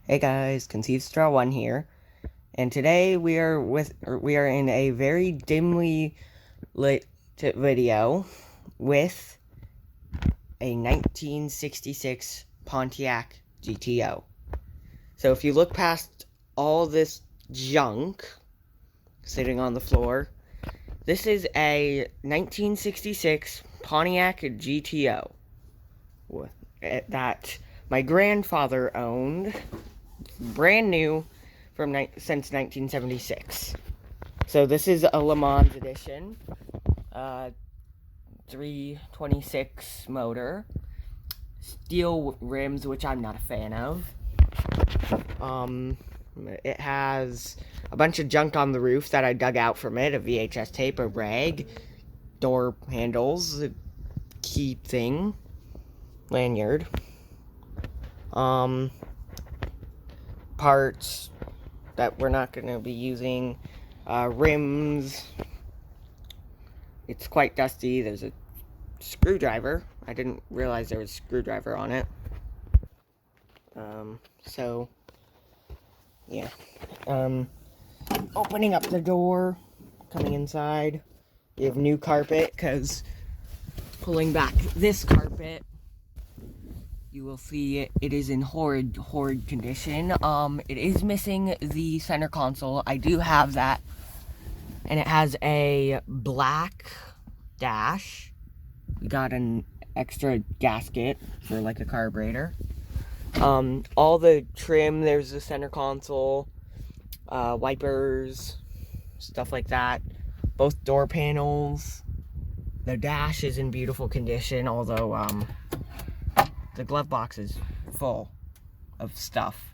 Hey guys, Conceived Straw One here, and today we are in a very dimly lit video with a 1966 Pontiac GTO. So if you look past all this junk sitting on the floor, this is a 1966 Pontiac GTO that my grandfather owned, brand new, since 1976. So this is a LeMans edition, 326 motor, steel rims, which I'm not a fan of. It has a bunch of junk on the roof that I dug out from it, a VHS tape, a rag, door handles, a key thing, lanyard, parts that we're not going to be using, rims. It's quite dusty. There's a screwdriver. I didn't realize there was a screwdriver on it. So yeah. Opening up the door, coming inside, you have new carpet, because pulling back this carpet, you will see it is in horrid condition. It is missing the center console. I do have that. And it has a black dash. We got an extra gasket for like a carburetor. All the trim, there's the center console, wipers, stuff like that. Both door panels. The dash is in beautiful condition, although, the glove box is full of stuff.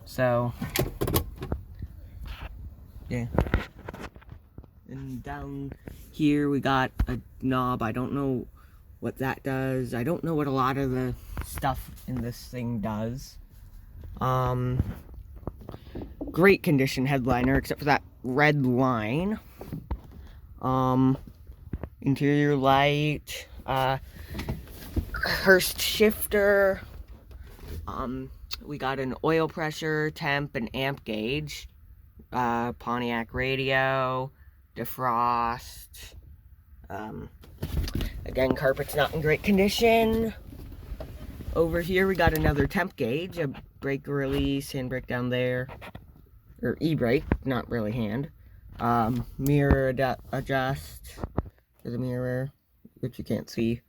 So, yeah. And down here we got a knob. I don't know what that does. I don't know what a lot of the stuff in this thing does. Great condition headliner, except for that red line. Interior light, Hurst shifter. We got an oil pressure, temp, and amp gauge. Pontiac radio, defrost. Again, carpet's not in great condition. Over here we got another temp gauge, a brake release, handbrake down there, or e-brake, not really hand. Mirror adjust for the mirror, which you can't see.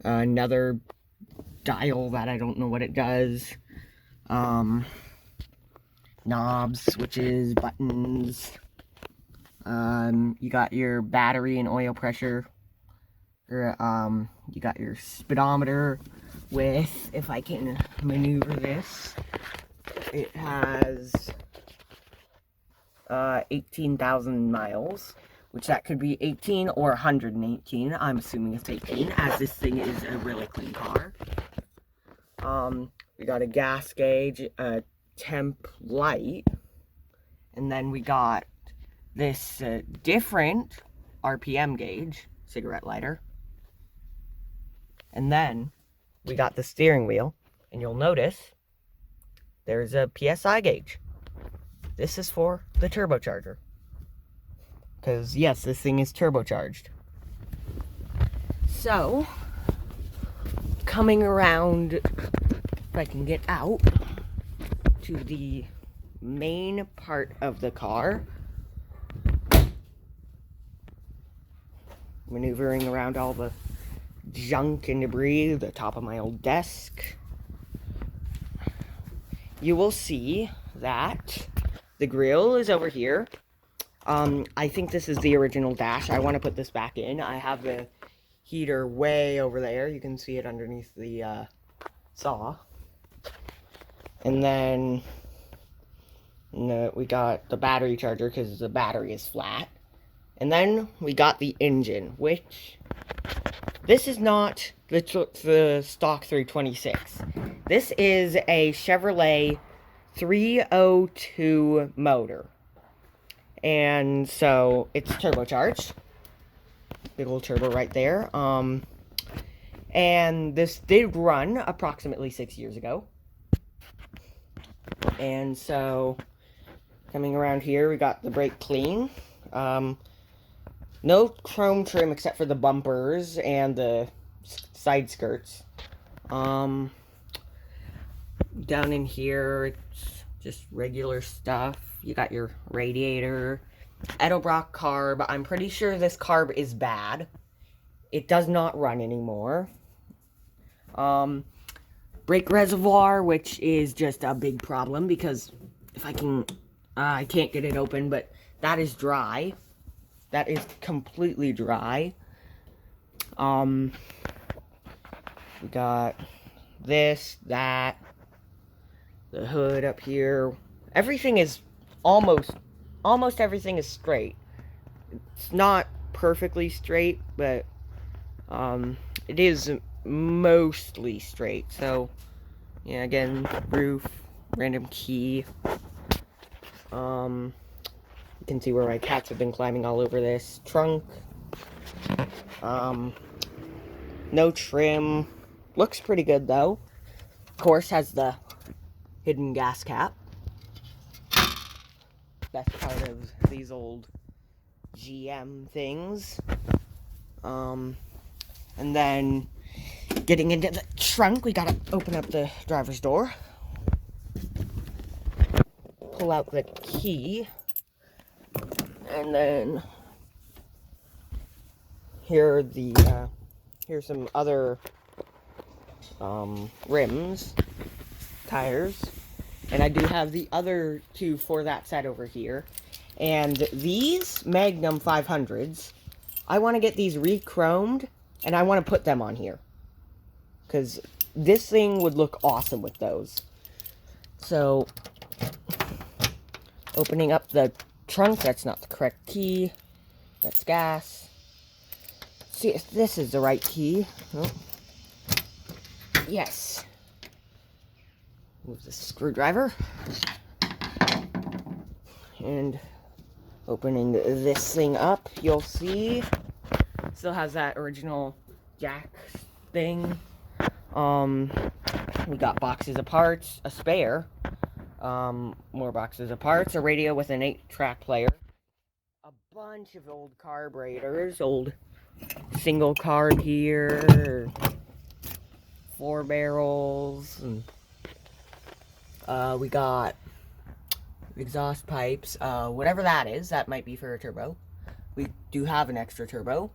Another dial that I don't know what it does. Knobs, switches, buttons. You got your battery and oil pressure. You got your speedometer with, if I can maneuver this, it has 18,000 miles, which that could be 18 or 118. I'm assuming it's 18, as this thing is a really clean car. We got a gas gauge, a temp light, and then we got this different RPM gauge, cigarette lighter. And then we got the steering wheel, and you'll notice there's a PSI gauge. This is for the turbocharger. Because, yes, this thing is turbocharged. So, coming around, if I can get out, to the main part of the car. Maneuvering around all the junk and debris, the top of my old desk. You will see that the grill is over here. I think this is the original dash. I want to put this back in. I have the heater way over there. You can see it underneath the saw. And then we got the battery charger because the battery is flat. And then we got the engine, which this is not the stock 326. This is a Chevrolet 302 motor. And so it's turbocharged. Big old turbo right there. And this did run approximately 6 years ago. And so, coming around here, we got the brake clean. No chrome trim except for the bumpers and the side skirts. Down in here, it's just regular stuff. You got your radiator, Edelbrock carb. I'm pretty sure this carb is bad. It does not run anymore. Brake reservoir, which is just a big problem because if I can't get it open, but that is dry. That is completely dry. We got this, that, the hood up here. Everything is almost everything is straight. It's not perfectly straight, but it is mostly straight. So yeah, again, roof, random key. You can see where my cats have been climbing all over this. Trunk. No trim. Looks pretty good though. Of course, has the hidden gas cap. Best part of these old GM things. And then getting into the trunk, we gotta open up the driver's door. Pull out the key. And then here's some other rims, tires, and I do have the other two for that set over here. And these Magnum 500s, I want to get these re-chromed, and I want to put them on here because this thing would look awesome with those. So, opening up the trunk, that's not the correct key. That's gas. See if this is the right key. Oh. Yes. Move the screwdriver. And opening this thing up, you'll see still has that original jack thing. We got boxes of parts, a spare, more boxes of parts, a radio with an 8-track player, a bunch of old carburetors, old single carb here, 4 barrels, and we got exhaust pipes, whatever that is. That might be for a turbo. We do have an extra turbo.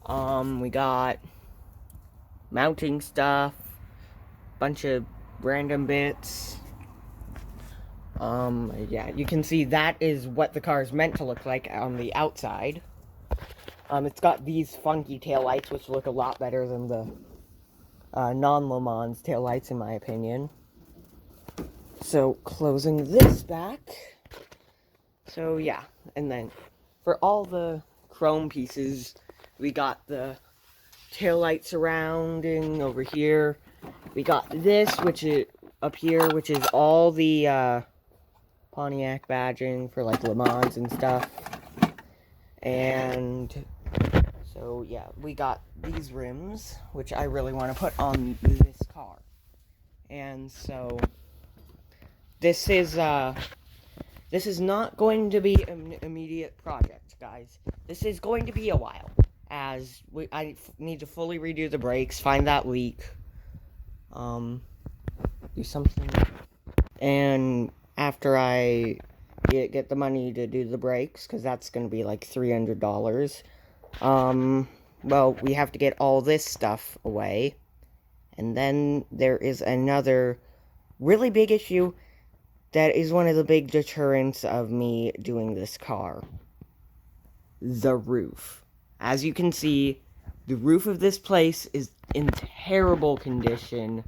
We got mounting stuff, bunch of random bits. Yeah, you can see that is what the car is meant to look like on the outside. It's got these funky taillights, which look a lot better than the non-LeMans taillights, in my opinion. So, closing this back. So, yeah. And then, for all the chrome pieces, we got the taillight surrounding over here. We got this, which is up here, which is all the pontiac badging for, like, LeMans and stuff. And so, yeah, we got these rims, which I really want to put on this car. And so, this is not going to be an immediate project, guys. This is going to be a while, as I need to fully redo the brakes, find that leak, do something. And after I get the money to do the brakes, because that's going to be like $300, well, we have to get all this stuff away. And then there is another really big issue that is one of the big deterrents of me doing this car. The roof. As you can see, the roof of this place is in terrible condition.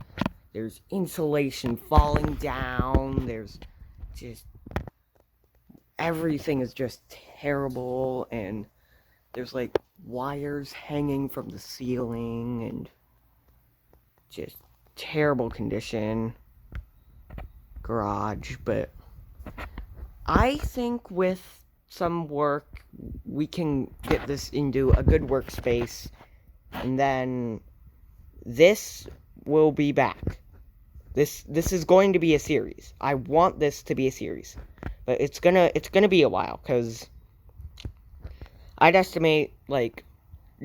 There's insulation falling down. There's just... everything is just terrible, and there's like wires hanging from the ceiling, and just terrible condition. Garage, but I think with some work we can get this into a good workspace, and then this will be back. This is going to be a series. I want this to be a series. But it's gonna be a while, because I'd estimate, like,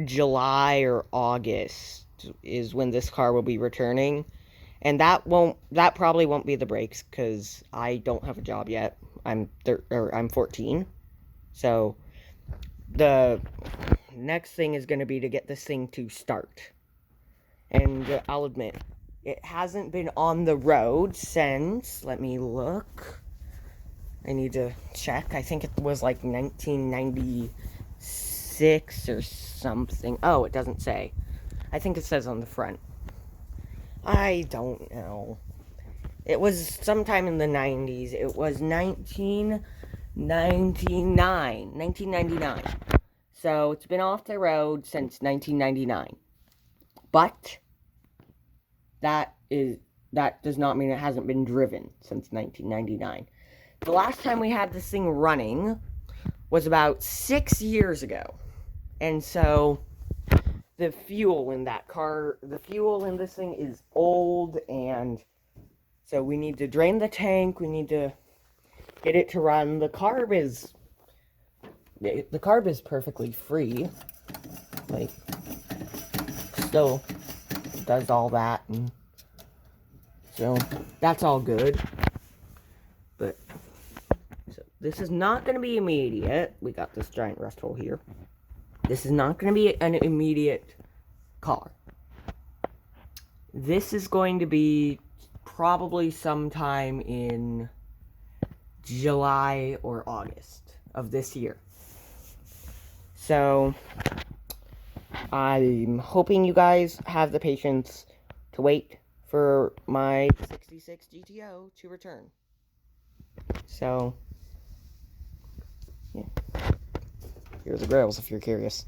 July or August is when this car will be returning. And that probably won't be the brakes, because I don't have a job yet. I'm 14. So, the next thing is going to be to get this thing to start. And I'll admit, it hasn't been on the road since, let me look. I need to check. I think it was like 1996 or something. Oh, it doesn't say. I think it says on the front. I don't know. It was sometime in the 90s. It was 1999. So it's been off the road since 1999. But that does not mean it hasn't been driven since 1999. The last time we had this thing running was about 6 years ago. And so the fuel in that car, the fuel in this thing is old, and so we need to drain the tank, we need to get it to run. The carb is perfectly free. Like, still does all that, and so that's all good. But so this is not going to be immediate. We got this giant rust hole here. This is not going to be an immediate car. This is going to be probably sometime in July or August of this year. So I'm hoping you guys have the patience to wait for my 66 GTO to return. So, yeah. Here's the grills if you're curious.